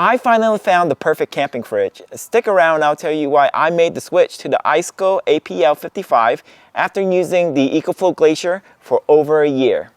I finally found the perfect camping fridge. Stick around and I'll tell you why I made the switch to the Iceco APL55 after using the Ecoflow Glacier for over a year.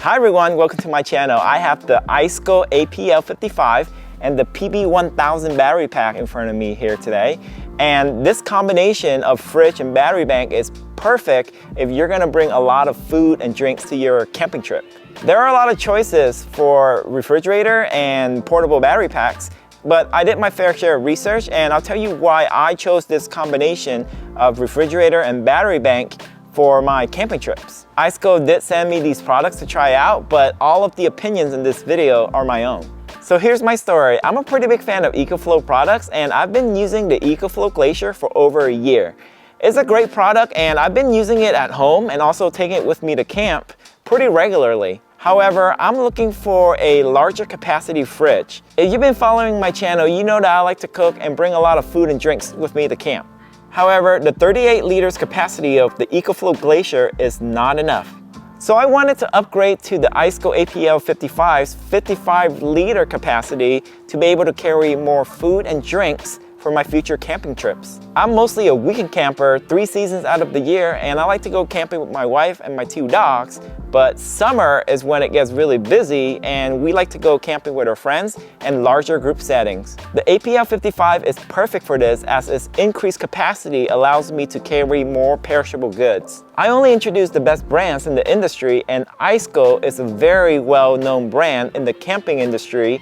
Hi everyone, welcome to my channel. I have the Iceco APL55 and the PB1000 battery pack in front of me here today. And this combination of fridge and battery bank is perfect if you're gonna bring a lot of food and drinks to your camping trip. There are a lot of choices for refrigerator and portable battery packs, but I did my fair share of research and I'll tell you why I chose this combination of refrigerator and battery bank for my camping trips. Iceco did send me these products to try out, but all of the opinions in this video are my own. So here's my story. I'm a pretty big fan of Ecoflow products and I've been using the Ecoflow Glacier for over a year. It's a great product and I've been using it at home and also taking it with me to camp pretty regularly. However, I'm looking for a larger capacity fridge. If you've been following my channel, you know that I like to cook and bring a lot of food and drinks with me to camp. However, the 38 liters capacity of the Ecoflow Glacier is not enough. So I wanted to upgrade to the Iceco APL55's 55 liter capacity to be able to carry more food and drinks for my future camping trips. I'm mostly a weekend camper 3 seasons out of the year and I like to go camping with my wife and my 2 dogs, but summer is when it gets really busy and we like to go camping with our friends and larger group settings. The APL55 is perfect for this as its increased capacity allows me to carry more perishable goods. I only introduced the best brands in the industry and Iceco is a very well-known brand in the camping industry.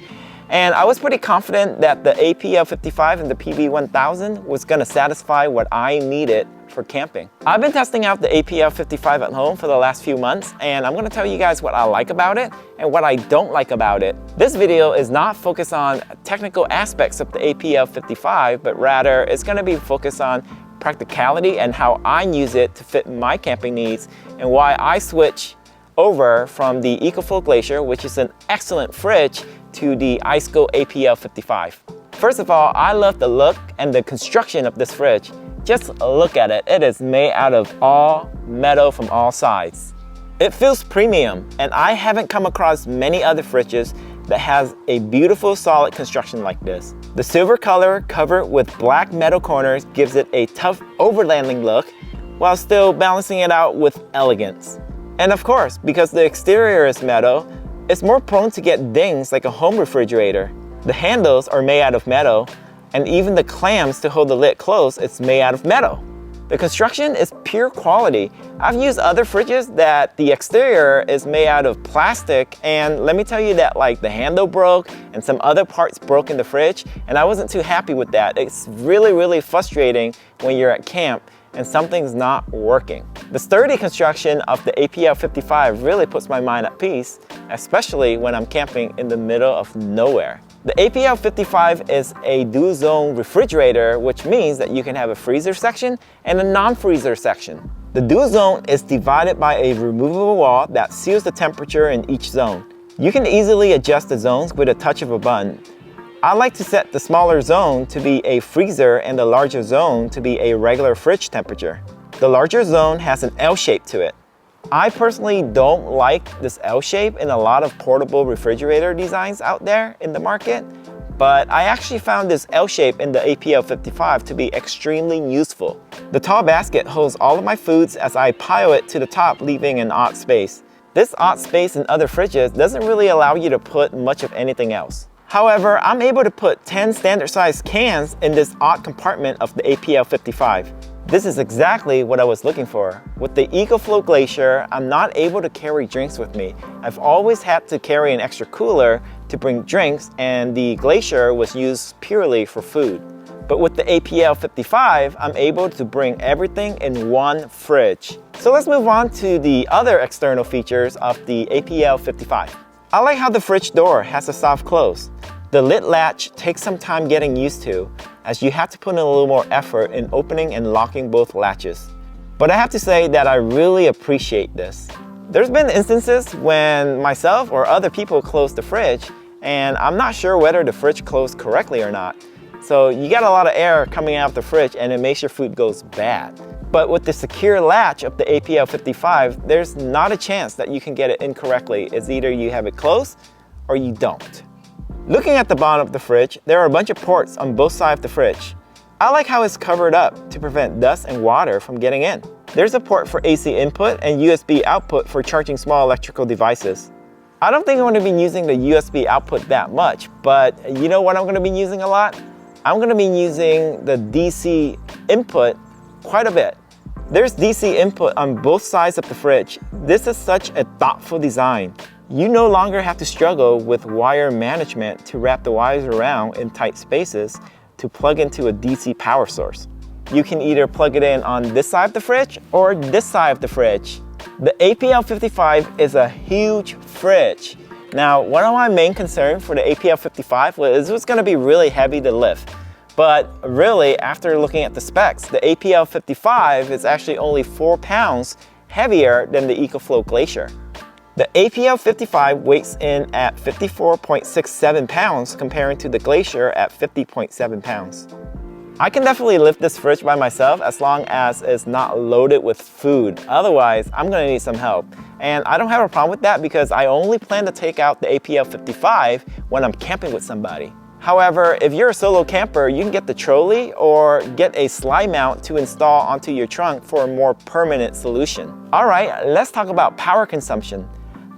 And I was pretty confident that the APL55 and the PB1000 was going to satisfy what I needed for camping. I've been testing out the APL55 at home for the last few months and I'm going to tell you guys what I like about it and what I don't like about it. This video is not focused on technical aspects of the APL55, but rather it's going to be focused on practicality and how I use it to fit my camping needs and why I switch over from the Ecoflow Glacier, which is an excellent fridge, to the Iceco APL55. First of all, I love the look and the construction of this fridge. Just look at it. It is made out of all metal from all sides. It feels premium, and I haven't come across many other fridges that has a beautiful solid construction like this. The silver color covered with black metal corners gives it a tough overlanding look while still balancing it out with elegance. And of course, because the exterior is metal, it's more prone to get dings like a home refrigerator. The handles are made out of metal, and even the clamps to hold the lid closed is made out of metal. The construction is pure quality. I've used other fridges that the exterior is made out of plastic, and let me tell you that like the handle broke and some other parts broke in the fridge, and I wasn't too happy with that. It's really frustrating when you're at camp and something's not working. The sturdy construction of the APL55 really puts my mind at peace, especially when I'm camping in the middle of nowhere. The APL55 is a dual zone refrigerator, which means that you can have a freezer section and a non-freezer section. The dual zone is divided by a removable wall that seals the temperature in each zone. You can easily adjust the zones with a touch of a button. I like to set the smaller zone to be a freezer and the larger zone to be a regular fridge temperature. The larger zone has an L shape to it. I personally don't like this L shape in a lot of portable refrigerator designs out there in the market, but I actually found this L shape in the APL55 to be extremely useful. The tall basket holds all of my foods as I pile it to the top, leaving an odd space. This odd space in other fridges doesn't really allow you to put much of anything else. However, I'm able to put 10 standard sized cans in this odd compartment of the APL55. This is exactly what I was looking for. With the Ecoflow Glacier, I'm not able to carry drinks with me. I've always had to carry an extra cooler to bring drinks, and the Glacier was used purely for food. But with the APL55, I'm able to bring everything in one fridge. So let's move on to the other external features of the APL55. I like how the fridge door has a soft close. The lid latch takes some time getting used to, as you have to put in a little more effort in opening and locking both latches. But I have to say that I really appreciate this. There's been instances when myself or other people close the fridge and I'm not sure whether the fridge closed correctly or not. So you got a lot of air coming out of the fridge and it makes your food goes bad. But with the secure latch of the APL55, there's not a chance that you can get it incorrectly. It's either you have it closed or you don't. Looking at the bottom of the fridge, there are a bunch of ports on both sides of the fridge. I like how it's covered up to prevent dust and water from getting in. There's a port for AC input and USB output for charging small electrical devices. I don't think I'm going to be using the USB output that much, but you know what I'm going to be using a lot? I'm going to be using the DC input quite a bit. There's DC input on both sides of the fridge. This is such a thoughtful design. You no longer have to struggle with wire management to wrap the wires around in tight spaces to plug into a DC power source. You can either plug it in on this side of the fridge or this side of the fridge. The APL55 is a huge fridge. Now, one of my main concerns for the APL55 was it was going to be really heavy to lift. But really, after looking at the specs, the APL55 is actually only 4 pounds heavier than the Ecoflow Glacier. The APL55 weighs in at 54.67 pounds comparing to the Glacier at 50.7 pounds. I can definitely lift this fridge by myself as long as it's not loaded with food. Otherwise, I'm gonna need some help. And I don't have a problem with that because I only plan to take out the APL55 when I'm camping with somebody. However, if you're a solo camper, you can get the trolley or get a slide mount to install onto your trunk for a more permanent solution. All right, let's talk about power consumption.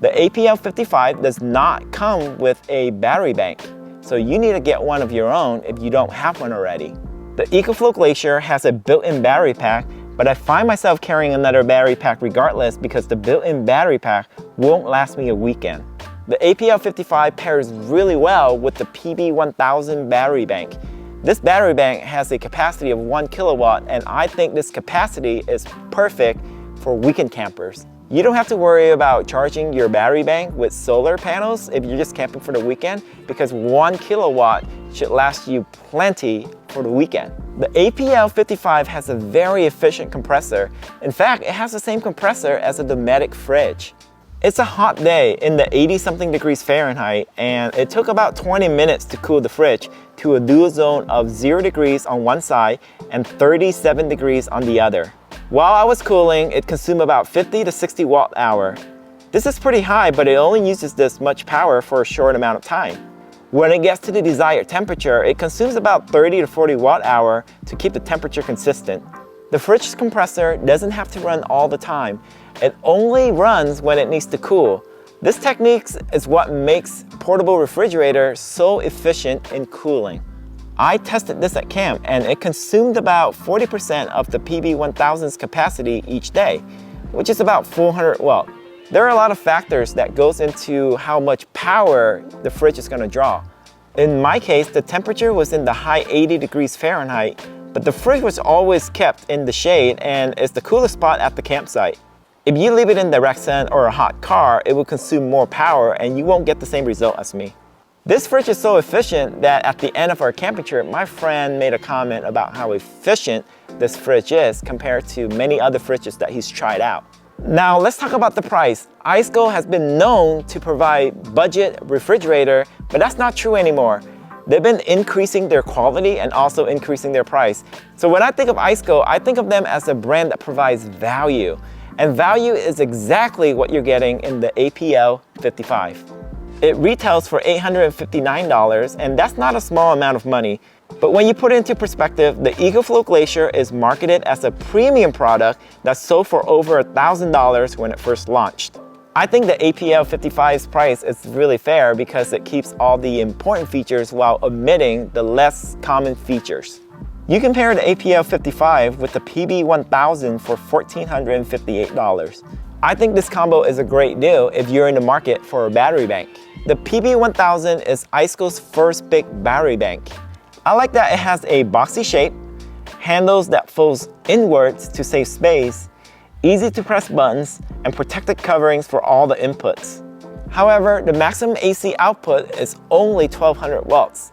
The APL55 does not come with a battery bank, so you need to get one of your own if you don't have one already. The Ecoflow Glacier has a built-in battery pack, but I find myself carrying another battery pack regardless because the built-in battery pack won't last me a weekend. The APL55 pairs really well with the PB1000 battery bank. This battery bank has a capacity of 1 kilowatt, and I think this capacity is perfect for weekend campers. You don't have to worry about charging your battery bank with solar panels if you're just camping for the weekend because 1 kilowatt should last you plenty for the weekend. The APL55 has a very efficient compressor. In fact, it has the same compressor as a Dometic fridge. It's a hot day in the 80-something degrees Fahrenheit, and it took about 20 minutes to cool the fridge to a dual zone of 0 degrees on one side and 37 degrees on the other. While I was cooling, it consumed about 50 to 60 watt-hour. This is pretty high, but it only uses this much power for a short amount of time. When it gets to the desired temperature, it consumes about 30 to 40 watt-hour to keep the temperature consistent. The fridge's compressor doesn't have to run all the time. It only runs when it needs to cool. This technique is what makes portable refrigerator so efficient in cooling. I tested this at camp and it consumed about 40% of the PB1000's capacity each day, which is about 400 watt. There are a lot of factors that goes into how much power the fridge is going to draw. In my case, the temperature was in the high 80 degrees Fahrenheit, but the fridge was always kept in the shade and is the coolest spot at the campsite. If you leave it in the rec sun or a hot car, it will consume more power and you won't get the same result as me. This fridge is so efficient that at the end of our camping trip, my friend made a comment about how efficient this fridge is compared to many other fridges that he's tried out. Now let's talk about the price. Iceco has been known to provide budget refrigerator, but that's not true anymore. They've been increasing their quality and also increasing their price. So when I think of Iceco, I think of them as a brand that provides value. And value is exactly what you're getting in the APL55. It retails for $859, and that's not a small amount of money. But when you put it into perspective, the Ecoflow Glacier is marketed as a premium product that sold for over $1,000 when it first launched. I think the APL55's price is really fair because it keeps all the important features while omitting the less common features. You compare the APL55 with the PB1000 for $1,458. I think this combo is a great deal if you're in the market for a battery bank. The PB1000 is Iceco's first big battery bank. I like that it has a boxy shape, handles that folds inwards to save space, easy to press buttons, and protected coverings for all the inputs. However, the maximum AC output is only 1200 watts.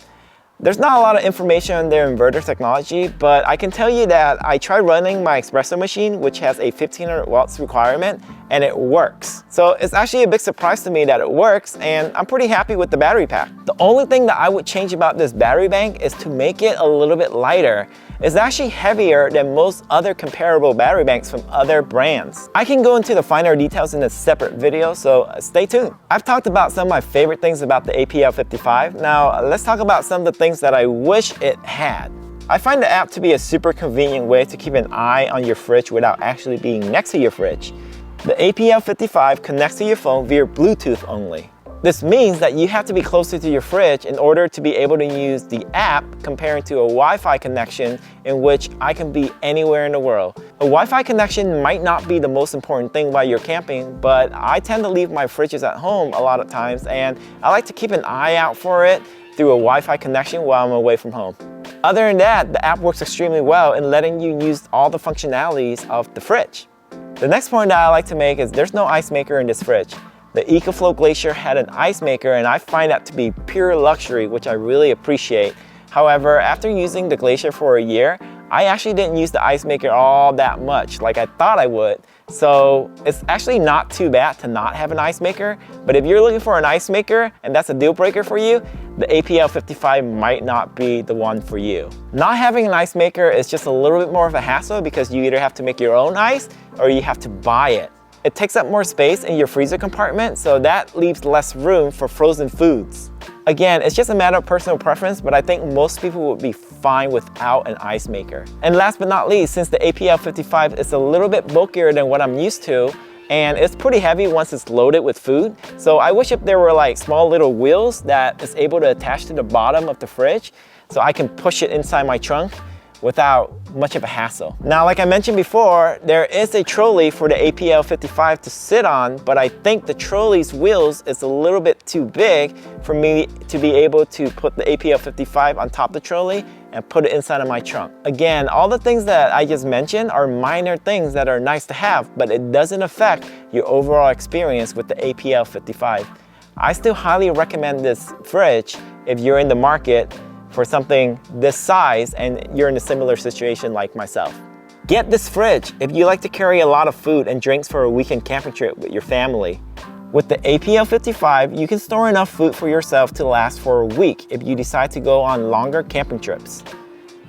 There's not a lot of information on their inverter technology, but I can tell you that I tried running my espresso machine, which has a 1500 watts requirement, and it works. So it's actually a big surprise to me that it works, and I'm pretty happy with the battery pack. The only thing that I would change about this battery bank is to make it a little bit lighter. It's actually heavier than most other comparable battery banks from other brands. I can go into the finer details in a separate video, so stay tuned. I've talked about some of my favorite things about the APL55. Now let's talk about some of the things that I wish it had. I find the app to be a super convenient way to keep an eye on your fridge without actually being next to your fridge. The APL55 connects to your phone via Bluetooth only. This means that you have to be closer to your fridge in order to be able to use the app compared to a Wi-Fi connection in which I can be anywhere in the world. A Wi-Fi connection might not be the most important thing while you're camping, but I tend to leave my fridges at home a lot of times, and I like to keep an eye out for it through a Wi-Fi connection while I'm away from home. Other than that, the app works extremely well in letting you use all the functionalities of the fridge. The next point that I like to make is there's no ice maker in this fridge. The Ecoflow Glacier had an ice maker, and I find that to be pure luxury, which I really appreciate. However, after using the Glacier for a year, I actually didn't use the ice maker all that much like I thought I would. So it's actually not too bad to not have an ice maker, but if you're looking for an ice maker and that's a deal breaker for you, the APL55 might not be the one for you. Not having an ice maker is just a little bit more of a hassle because you either have to make your own ice or you have to buy it. It takes up more space in your freezer compartment, so that leaves less room for frozen foods. Again, it's just a matter of personal preference, but I think most people would be fine without an ice maker. And last but not least, since the APL55 is a little bit bulkier than what I'm used to, and it's pretty heavy once it's loaded with food, so I wish if there were like small little wheels that is able to attach to the bottom of the fridge so I can push it inside my trunk without much of a hassle. Now, like I mentioned before, there is a trolley for the APL55 to sit on, but I think the trolley's wheels is a little bit too big for me to be able to put the APL55 on top of the trolley and put it inside of my trunk. Again, all the things that I just mentioned are minor things that are nice to have, but it doesn't affect your overall experience with the APL55. I still highly recommend this fridge if you're in the market for something this size and you're in a similar situation like myself. Get this fridge if you like to carry a lot of food and drinks for a weekend camping trip with your family. With the APL55, you can store enough food for yourself to last for a week if you decide to go on longer camping trips.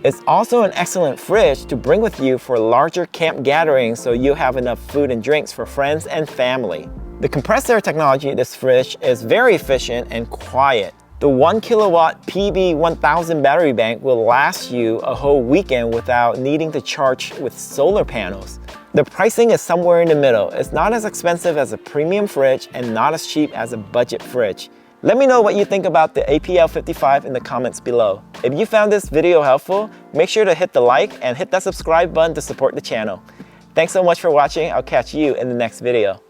It's also an excellent fridge to bring with you for larger camp gatherings so you'll have enough food and drinks for friends and family. The compressed air technology in this fridge is very efficient and quiet. The 1 kilowatt PB1000 battery bank will last you a whole weekend without needing to charge with solar panels. The pricing is somewhere in the middle. It's not as expensive as a premium fridge and not as cheap as a budget fridge. Let me know what you think about the APL55 in the comments below. If you found this video helpful, make sure to hit the like and hit that subscribe button to support the channel. Thanks so much for watching. I'll catch you in the next video.